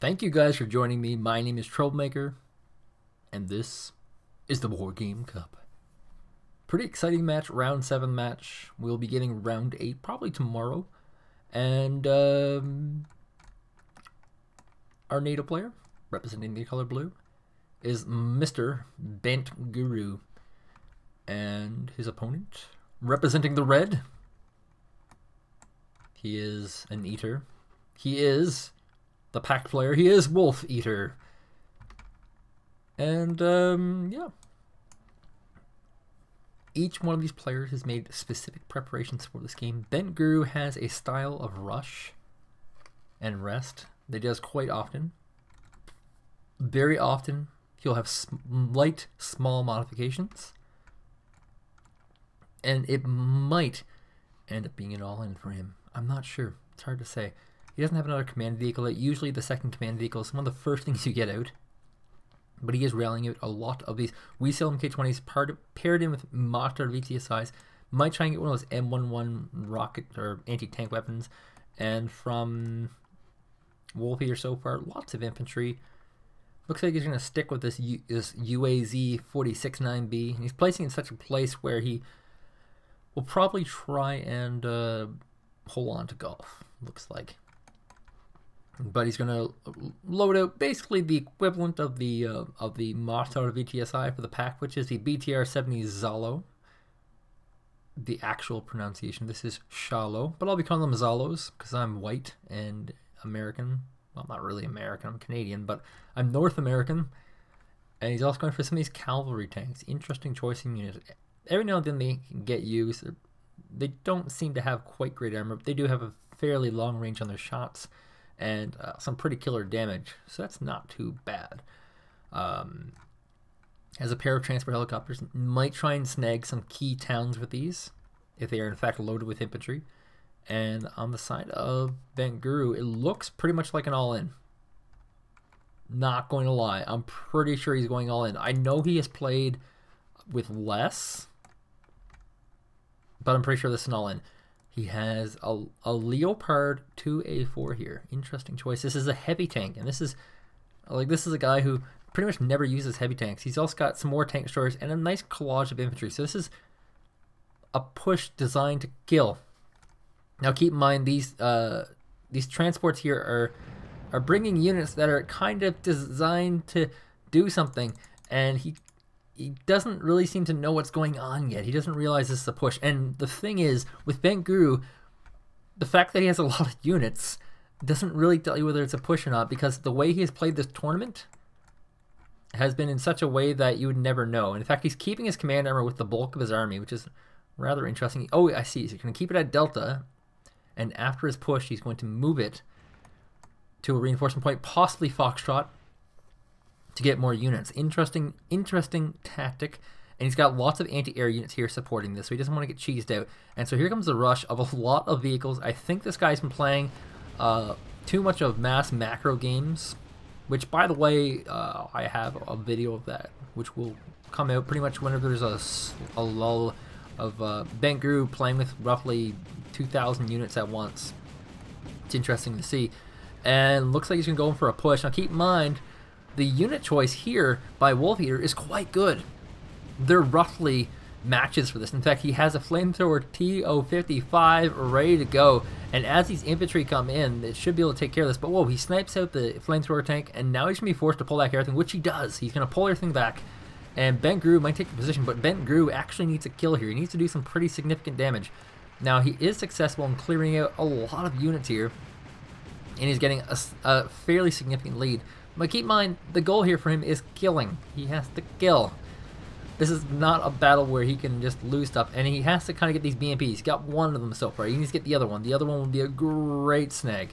Thank you guys for joining me. My name is Troublemaker, and this is the Wargame Cup. Pretty exciting match, round 7 match. We'll be getting round 8 probably tomorrow. And our nato player, representing the color blue, is Mr. Bentguru. And his opponent, representing the red, he is an eater. He is the pact player. He is Wolfeater. And yeah. Each one of these players has made specific preparations for this game. Bentguru has a style of rush and rest that he does quite often. Very often, he'll have light, small modifications. And it might end up being an all-in for him. I'm not sure. It's hard to say. He doesn't have another command vehicle. Usually the second command vehicle is one of the first things you get out. But he is rallying out a lot of these. We sell MK20s paired in with marder VTSIs. Might try and get one of those M11 rocket or anti-tank weapons. And from Wolfeater so far, lots of infantry. Looks like he's going to stick with this UAZ 46-9B. And he's placing in such a place where he will probably try and hold on to golf, looks like. But he's going to load out basically the equivalent of the marder VTSI for the pack, which is the BTR-70 Zalo. The actual pronunciation. This is Shalo, but I'll be calling them Zalos because I'm white and American. Well, not really American, I'm Canadian, but I'm North American. And he's also going for some of these cavalry tanks. Interesting choice in units. Every now and then they get used. They don't seem to have quite great armor, but they do have a fairly long range on their shots and some pretty killer damage, so that's not too bad. As a pair of transport helicopters, might try and snag some key towns with these if they are in fact loaded with infantry. And on the side of Bentguru, it looks pretty much like an all-in. Not going to lie, I'm pretty sure he's going all-in. I know he has played with less, but I'm pretty sure this is an all-in. He has a Leopard 2A4 here. Interesting choice. This is a heavy tank, and this is a guy who pretty much never uses heavy tanks. He's also got some more tank destroyers and a nice collage of infantry. So this is a push designed to kill. Now keep in mind these transports here are bringing units that are kind of designed to do something, and he doesn't really seem to know what's going on yet. He doesn't realize this is a push. And the thing is, with Bentguru, the fact that he has a lot of units doesn't really tell you whether it's a push or not, because the way he has played this tournament has been in such a way that you would never know. And in fact, he's keeping his command armor with the bulk of his army, which is rather interesting. Oh, I see. So he's going to keep it at Delta, and after his push, he's going to move it to a reinforcement point, possibly Foxtrot, to get more units. Interesting tactic. And he's got lots of anti-air units here supporting this, so he doesn't want to get cheesed out. And so here comes the rush of a lot of vehicles. I think this guy's been playing too much of mass macro games, which, by the way, I have a video of that, which will come out pretty much whenever there's a lull of Bentguru playing with roughly 2,000 units at once. It's interesting to see. And looks like he's going to go in for a push. Now keep in mind, the unit choice here by Wolfeater is quite good. They're roughly matches for this. In fact, he has a flamethrower TO-55 ready to go. And as these infantry come in, it should be able to take care of this. But whoa, he snipes out the flamethrower tank, and now he's going to be forced to pull back everything, which he does. He's going to pull everything back. And Bentguru might take the position, but Bentguru actually needs a kill here. He needs to do some pretty significant damage. Now, he is successful in clearing out a lot of units here, and he's getting a fairly significant lead. But keep in mind, the goal here for him is killing. He has to kill. This is not a battle where he can just lose stuff, and he has to kind of get these BMPs. He's got one of them so far. He needs to get the other one. The other one will be a great snag.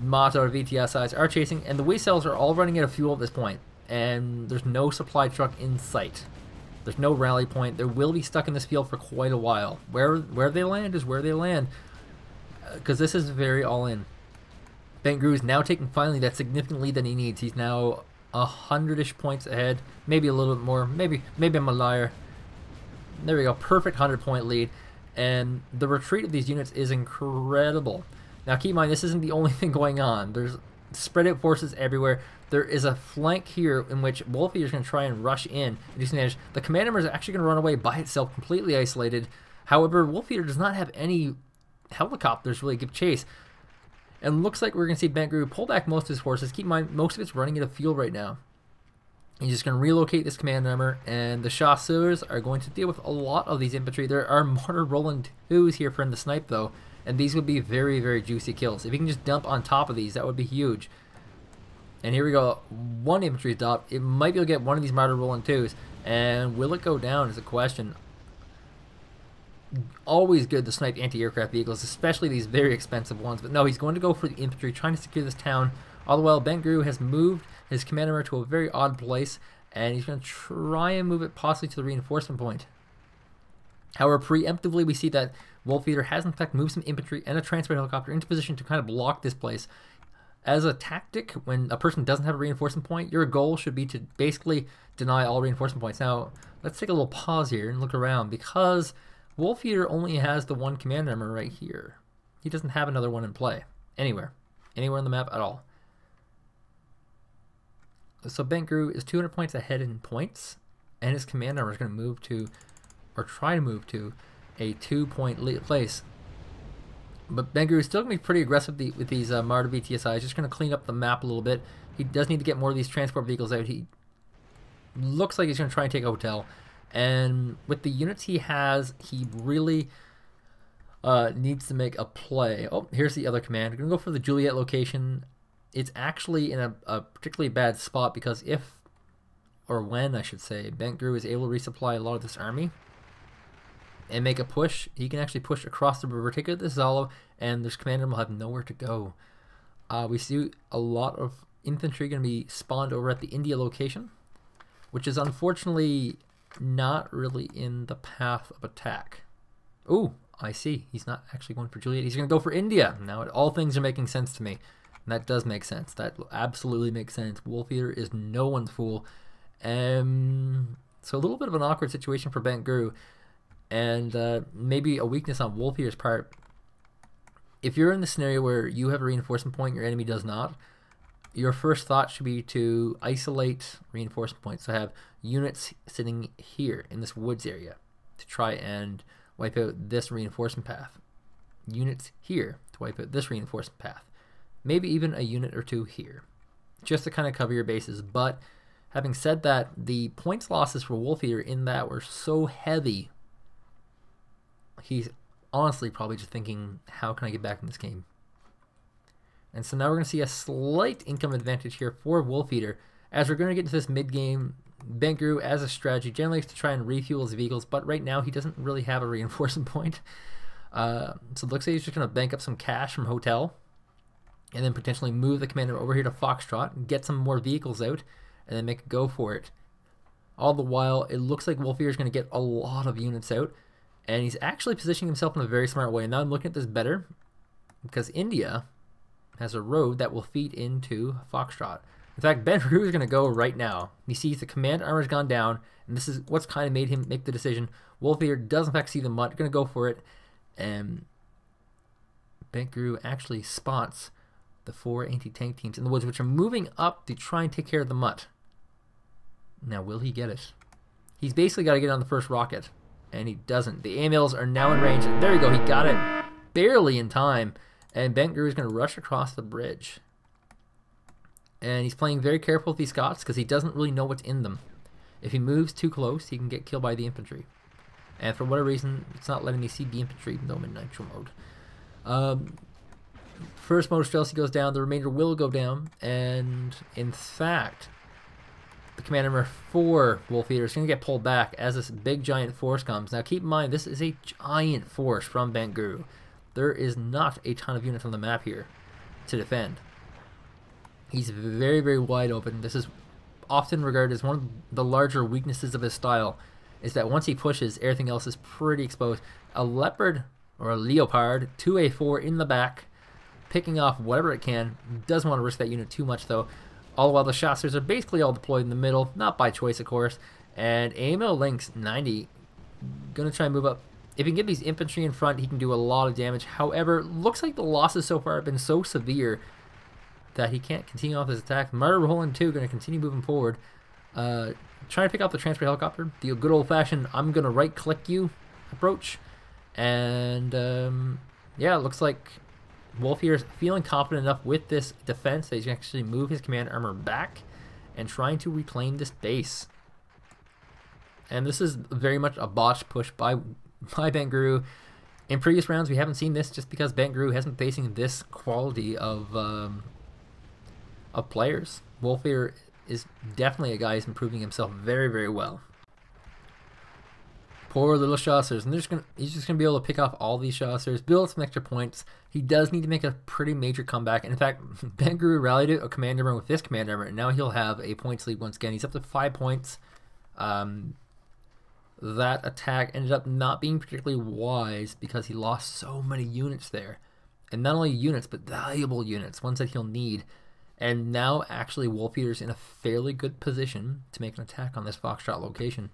Marder VTSIs are chasing, and the wee cells are all running out of fuel at this point, and there's no supply truck in sight. There's no rally point. They will be stuck in this field for quite a while. Where they land is where they land, because this is very all-in. Bentguru is now taking finally that significant lead that he needs. He's now 100-ish points ahead, maybe a little bit more. Maybe I'm a liar. There we go, perfect 100-point lead, and the retreat of these units is incredible. Now keep in mind, this isn't the only thing going on. There's spread out forces everywhere. There is a flank here in which Wolfeater is going to try and rush in and do some damage. The command armor is actually going to run away by itself, completely isolated. However, Wolfeater does not have any helicopters really give chase. And looks like we're going to see Bentguru pull back most of his forces. Keep in mind, most of it's running out of fuel right now. He's just going to relocate this command armor, and the chasseurs are going to deal with a lot of these infantry. There are marder Roland 2s here for him to snipe, though, and these would be very, very juicy kills. If he can just dump on top of these, that would be huge. And here we go. One infantry is dropped. It might be able to get one of these marder Roland 2s, and will it go down is a question. Always good to snipe anti-aircraft vehicles, especially these very expensive ones. But no, he's going to go for the infantry, trying to secure this town. All the while, Bentguru has moved his command armor to a very odd place, and he's going to try and move it possibly to the reinforcement point. However, preemptively, we see that Wolfeater has in fact moved some infantry and a transport helicopter into position to kind of block this place. As a tactic, when a person doesn't have a reinforcement point, your goal should be to basically deny all reinforcement points. Now, let's take a little pause here and look around, because Wolfeater only has the one command armor right here. He doesn't have another one in play anywhere on the map at all. So Bentguru is 200 points ahead in points, and his command armor is going to move to, or try to move to, a 2-point place. But Bentguru is still going to be pretty aggressive with these marder VTSIs, just going to clean up the map a little bit. He does need to get more of these transport vehicles out. He looks like he's going to try and take a hotel. And with the units he has, he really needs to make a play. Oh, here's the other command. We're going to go for the Juliet location. It's actually in a particularly bad spot, because if, or when I should say, Bentguru is able to resupply a lot of this army and make a push, he can actually push across the river, take out this Zalo, and this commander will have nowhere to go. We see a lot of infantry going to be spawned over at the India location, which is unfortunately not really in the path of attack. Ooh, I see. He's not actually going for Juliet. He's going to go for India. Now, all things are making sense to me. And that does make sense. That absolutely makes sense. Wolfeater is no one's fool. So a little bit of an awkward situation for Bentguru, and maybe a weakness on Wolfeater's part. If you're in the scenario where you have a reinforcement point, your enemy does not, your first thought should be to isolate reinforcement points. So have units sitting here in this woods area to try and wipe out this reinforcement path. Units here to wipe out this reinforcement path. Maybe even a unit or two here, just to kind of cover your bases. But having said that, the points losses for Wolfeater in that were so heavy, he's honestly probably just thinking, how can I get back in this game? And so now we're going to see a slight income advantage here for Wolfeater, as we're going to get into this mid-game. Bentguru, as a strategy, generally likes to try and refuel his vehicles, but right now he doesn't really have a reinforcement point. So it looks like he's just going to bank up some cash from Hotel, and then potentially move the commander over here to Foxtrot and get some more vehicles out, and then make a go for it. All the while, it looks like Wolfeater is going to get a lot of units out, and he's actually positioning himself in a very smart way. And now I'm looking at this better, because India has a road that will feed into Foxtrot. In fact, Bentguru is going to go right now. He sees the command armor has gone down, and this is what's kind of made him make the decision. Wolfeater does in fact see the mutt, going to go for it, and Bentguru actually spots the 4 anti-tank teams in the woods, which are moving up to try and take care of the mutt. Now, will he get it? He's basically got to get on the first rocket, and he doesn't. The AMLs are now in range. There you go, he got it barely in time, and Bentguru is going to rush across the bridge. And he's playing very careful with these Scots, because he doesn't really know what's in them. If he moves too close, he can get killed by the infantry. And for whatever reason, it's not letting me see the infantry, even though I'm in nitro mode. First motor Streltsy goes down, the remainder will go down, and in fact, the command armor for Wolfeater is going to get pulled back as this big giant force comes. Now keep in mind, this is a giant force from Bentguru. There is not a ton of units on the map here to defend. He's very, very wide open. This is often regarded as one of the larger weaknesses of his style, is that once he pushes, everything else is pretty exposed. A leopard or a leopard, 2A4 in the back, picking off whatever it can. Doesn't want to risk that unit too much though. All the while the chasseurs are basically all deployed in the middle, not by choice of course. And AML Lynx 90 gonna try and move up. If he can get these infantry in front, he can do a lot of damage. However, looks like the losses so far have been so severe that he can't continue off his attack. Marder rolling 2, going to continue moving forward. Trying to pick up the transport helicopter. The good old-fashioned, I'm going to right-click you approach. And, yeah, it looks like Wolfeater is feeling confident enough with this defense that he's going to actually move his command armor back and trying to reclaim this base. And this is very much a botched push by Bentguru. In previous rounds, we haven't seen this just because Bentguru hasn't been facing this quality of players. Wolfeater is definitely a guy who's improving himself very, very well. Poor little chasseurs, and he's just gonna be able to pick off all these chasseurs, build some extra points. He does need to make a pretty major comeback. And in fact, Bentguru rallied a command armor with this command armor, and now he'll have a points lead once again. He's up to 5 points. That attack ended up not being particularly wise because he lost so many units there. And not only units, but valuable units, ones that he'll need. And now actually Wolfeater's in a fairly good position to make an attack on this Foxtrot location.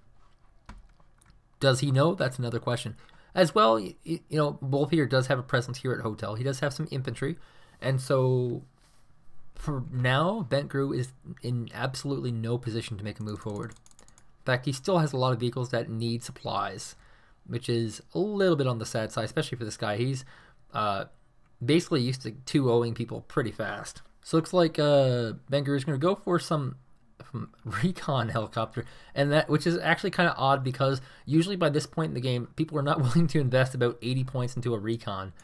Does he know? That's another question. As well, you know, Wolfeater does have a presence here at Hotel. He does have some infantry. And so for now, Bentguru is in absolutely no position to make a move forward. In fact, he still has a lot of vehicles that need supplies, which is a little bit on the sad side, especially for this guy. He's basically used to 2-0ing people pretty fast. So it looks like Bentguru is going to go for some recon helicopter, and which is actually kind of odd because usually by this point in the game, people are not willing to invest about 80 points into a recon.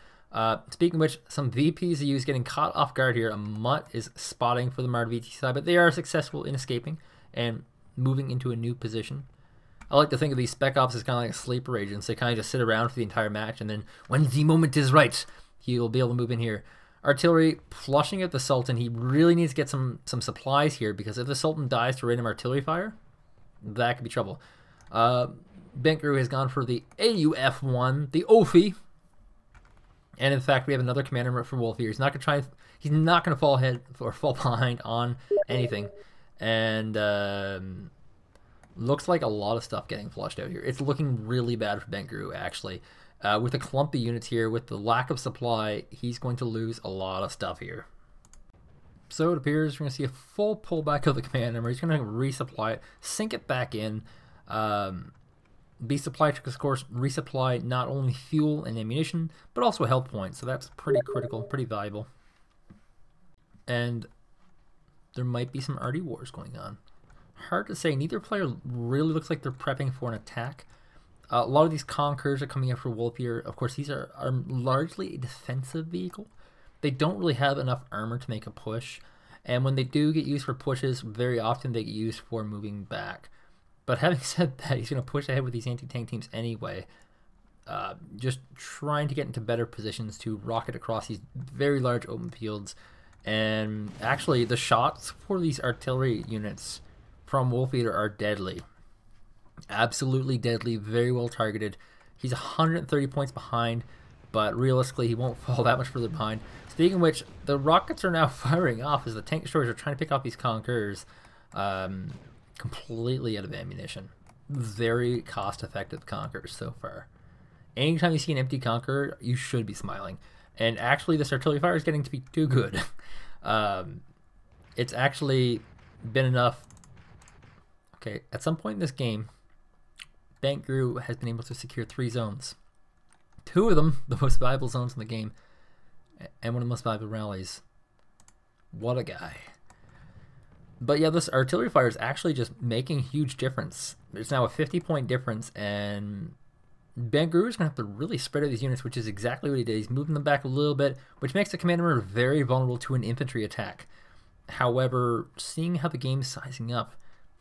Speaking of which, some VPs are getting caught off guard here. A mutt is spotting for the marder VT side, but they are successful in escaping and moving into a new position. I like to think of these spec ops as kind of like sleeper agents. They kind of just sit around for the entire match, and then when the moment is right, he'll be able to move in here. Artillery flushing out the Sultan. He really needs to get some supplies here because if the Sultan dies to random artillery fire, that could be trouble. Bentguru has gone for the AUF-1, the OFI, and in fact we have another commander for Wolfeater. He's not going to try. He's not going to fall ahead or fall behind on anything. And looks like a lot of stuff getting flushed out here. It's looking really bad for Bentguru, actually. With the clumpy units here, with the lack of supply, he's going to lose a lot of stuff here. So it appears we're going to see a full pullback of the command armor. He's going to resupply it, sink it back in. Be supply check, of course, resupply not only fuel and ammunition, but also health points. So that's pretty critical, pretty valuable. And there might be some RD wars going on. Hard to say. Neither player really looks like they're prepping for an attack. A lot of these Conquerors are coming up for Wolfeater. Of course, these are largely a defensive vehicle. They don't really have enough armor to make a push. And when they do get used for pushes, very often they get used for moving back. But having said that, he's going to push ahead with these anti-tank teams anyway. Just trying to get into better positions to rocket across these very large open fields. And actually, the shots for these artillery units from Wolfeater are deadly. Absolutely deadly, very well targeted. He's 130 points behind, but realistically, he won't fall that much further behind. Speaking of which, the rockets are now firing off as the tank destroyers are trying to pick off these Conquerors. Completely out of ammunition. Very cost-effective Conquerors so far. Anytime you see an empty Conqueror, you should be smiling. And actually, this artillery fire is getting to be too good. It's actually been enough. Okay, at some point in this game, Bentguru has been able to secure 3 zones. 2 of them, the most valuable zones in the game, and one of the most valuable rallies. What a guy. But yeah, this artillery fire is actually just making a huge difference. There's now a 50-point difference, and Bentguru is going to have to really spread out these units, which is exactly what he did. He's moving them back a little bit, which makes the commander very vulnerable to an infantry attack. However, seeing how the game's sizing up,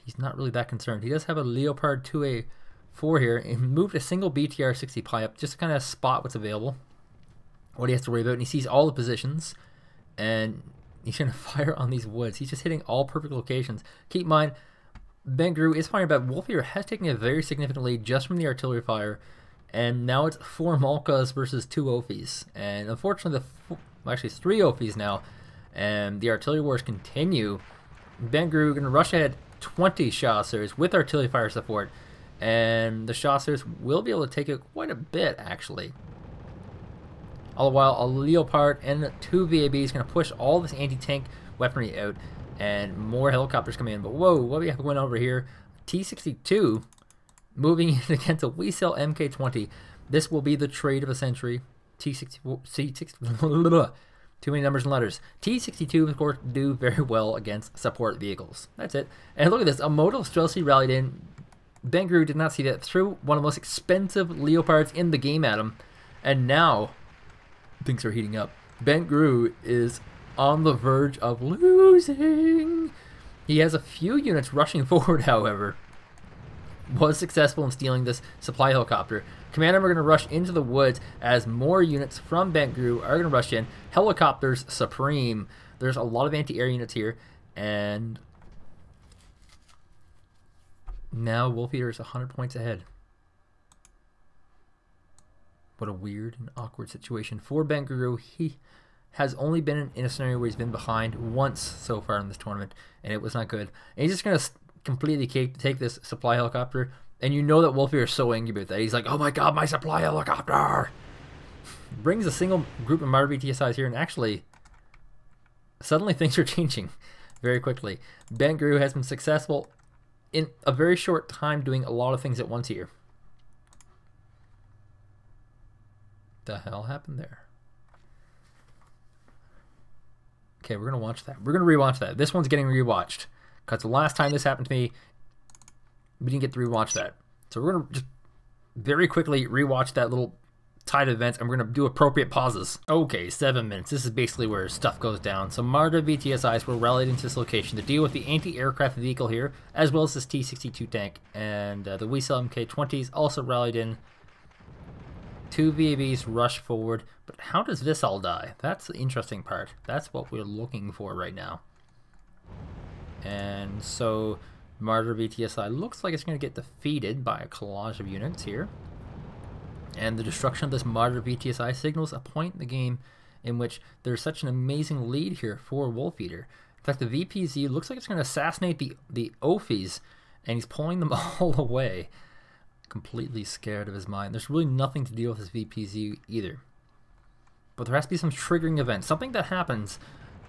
he's not really that concerned. He does have a Leopard 2A4 here, and moved a single BTR-60 pie up just to kind of spot what's available, what he has to worry about, and he sees all the positions, and he's going to fire on these woods. He's just hitting all perfect locations. Keep in mind, Bentguru is firing, but Wolfeater has taken a very significant lead just from the artillery fire, and now it's 4 Malkas versus 2 Ofis. And unfortunately, actually it's 3 Ofis now, and the artillery wars continue. Bentguru going to rush ahead 20 chasseurs with artillery fire support, and the chasseurs will be able to take it quite a bit, actually. All the while, a Leopard and 2 VABs going to push all this anti-tank weaponry out, and more helicopters come in. But whoa, what do we have going over here? T-62 moving in against a Weasel MK-20. This will be the trade of a century. T-60, too many numbers and letters. T-62, of course, do very well against support vehicles. That's it. And look at this. A modal stealthily rallied in. Bentguru did not see that. Threw one of the most expensive Leopards in the game at him. And now, things are heating up. Bentguru is on the verge of losing. He has a few units rushing forward, however. Was successful in stealing this supply helicopter. Commander are going to rush into the woods as more units from Bentguru are going to rush in. Helicopters supreme. There's a lot of anti-air units here, and now Wolfeater is 100 points ahead. What a weird and awkward situation for Bentguru. He has only been in a scenario where he's been behind once so far in this tournament, and it was not good. And he's just going to completely take this supply helicopter, and you know that Wolfeater is so angry about that. He's like, oh my god, my supply helicopter! Brings a single group of marder VTSIs here, and actually, suddenly things are changing very quickly. Bentguru has been successful in a very short time doing a lot of things at once here. The hell happened there? Okay, we're going to watch that. We're going to rewatch that. This one's getting rewatched. Because the last time this happened to me, we didn't get to rewatch that. So we're going to just very quickly rewatch that little tide of events, and we're going to do appropriate pauses. Okay, 7 minutes. This is basically where stuff goes down. So marder VTSIs were rallied into this location to deal with the anti-aircraft vehicle here, as well as this T-62 tank. And the Weasel MK-20s also rallied in. 2 VABs rush forward. But how does this all die? That's the interesting part. That's what we're looking for right now. And so marder VTSI looks like it's going to get defeated by a collage of units here. And the destruction of this marder VTSI signals a point in the game in which there's such an amazing lead here for Wolfeater. In fact, the VPZ looks like it's going to assassinate the Ophies, and he's pulling them all away. Completely scared of his mind. There's really nothing to deal with this VPZ either. But there has to be some triggering event, something that happens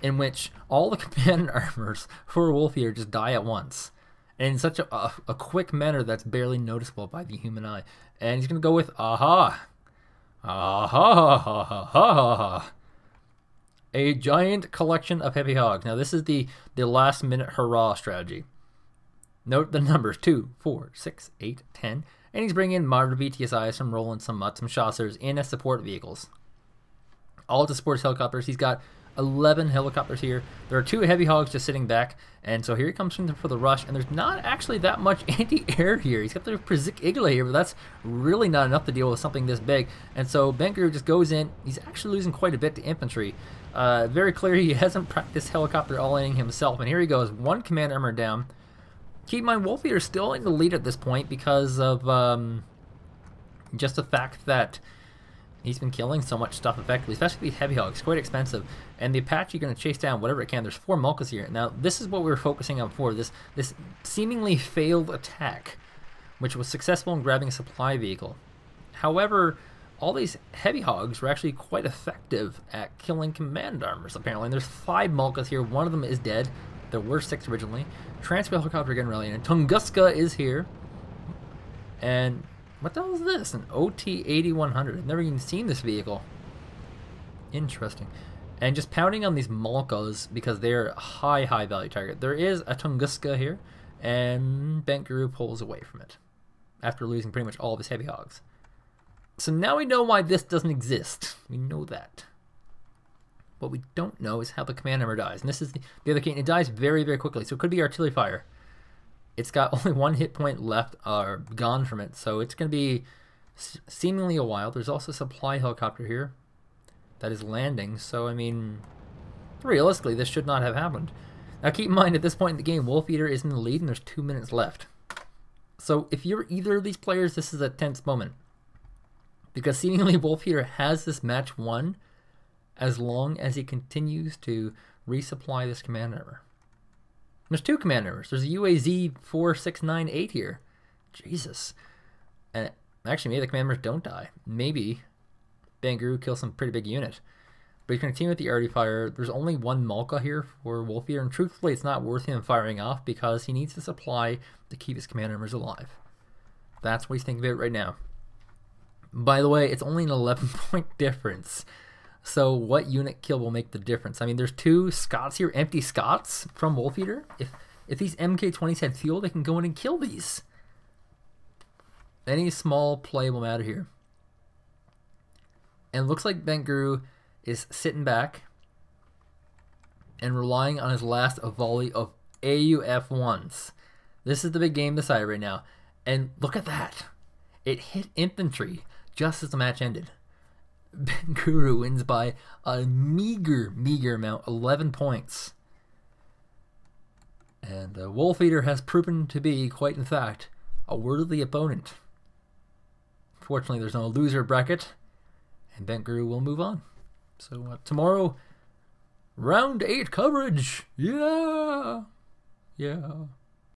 in which all the command armors for Wolfeater just die at once. And in such a quick manner that's barely noticeable by the human eye. And he's going to go with aha. Aha. Ha, ha, ha. A giant collection of heavy hogs. Now this is the last minute hurrah strategy. Note the numbers 2, 4, 6, 8, 10. And he's bringing in marder VTSIs, some Roland, some Mutt, some Chasseurs in as support vehicles. All to support his helicopters. He's got 11 helicopters here. There are 2 heavy hogs just sitting back, and so here he comes for the rush, and there's not actually that much anti-air here. He's got the Przik Igla here, but that's really not enough to deal with something this big, and so Bentguru just goes in. He's actually losing quite a bit to infantry. Very clear he hasn't practiced helicopter all-inning himself, and here he goes, 1 command armor down. Keep in mind, Wolfeater is still in the lead at this point because of just the fact that he's been killing so much stuff effectively, especially these heavy hogs, quite expensive. And the Apache going to chase down whatever it can. There's 4 Mulkas here. Now, this is what we were focusing on before, this seemingly failed attack, which was successful in grabbing a supply vehicle. However, all these heavy hogs were actually quite effective at killing command armors, apparently. And there's 5 Mulkas here. 1 of them is dead. There were 6 originally. Transfer helicopter again rallying in. Tunguska is here. And what the hell is this? An OT-8100. I've never even seen this vehicle. Interesting. And just pounding on these Mulkas because they're a high value target. There is a Tunguska here, and Bentguru pulls away from it after losing pretty much all of his heavy hogs. So now we know why this doesn't exist. We know that. What we don't know is how the command armor dies. And this is the other key. It dies very, very quickly. So it could be artillery fire. It's got only 1 hit point left or gone from it. So it's going to be seemingly a while. There's also a supply helicopter here that is landing. So, I mean, realistically, this should not have happened. Now, keep in mind, at this point in the game, Wolfeater is in the lead and there's 2 minutes left. So if you're either of these players, this is a tense moment. Because seemingly Wolfeater has this match won as long as he continues to resupply this command armor. There's 2 command armors. There's a UAZ 4698 here. Jesus. And actually, maybe the command armors don't die. Maybe Bentguru kills some pretty big unit. But you can continue with the arty fire. There's only one Malka here for Wolfeater, and truthfully, it's not worth him firing off because he needs a supply to keep his command members alive. That's what he's thinking about right now. By the way, it's only an 11-point difference. So what unit kill will make the difference? I mean, there's 2 Scots here, empty Scots from Wolfeater. If these MK20s had fuel, they can go in and kill these. Any small play will matter here. And it looks like Bentguru is sitting back and relying on his last volley of AUF1s. This is the big game decided right now. And look at that. It hit infantry just as the match ended. Bentguru wins by a meager amount, 11 points. And Wolfeater has proven to be, quite in fact, a worthy opponent. Fortunately, there's no loser bracket, and Bentguru will move on. So tomorrow, round 8 coverage. Yeah.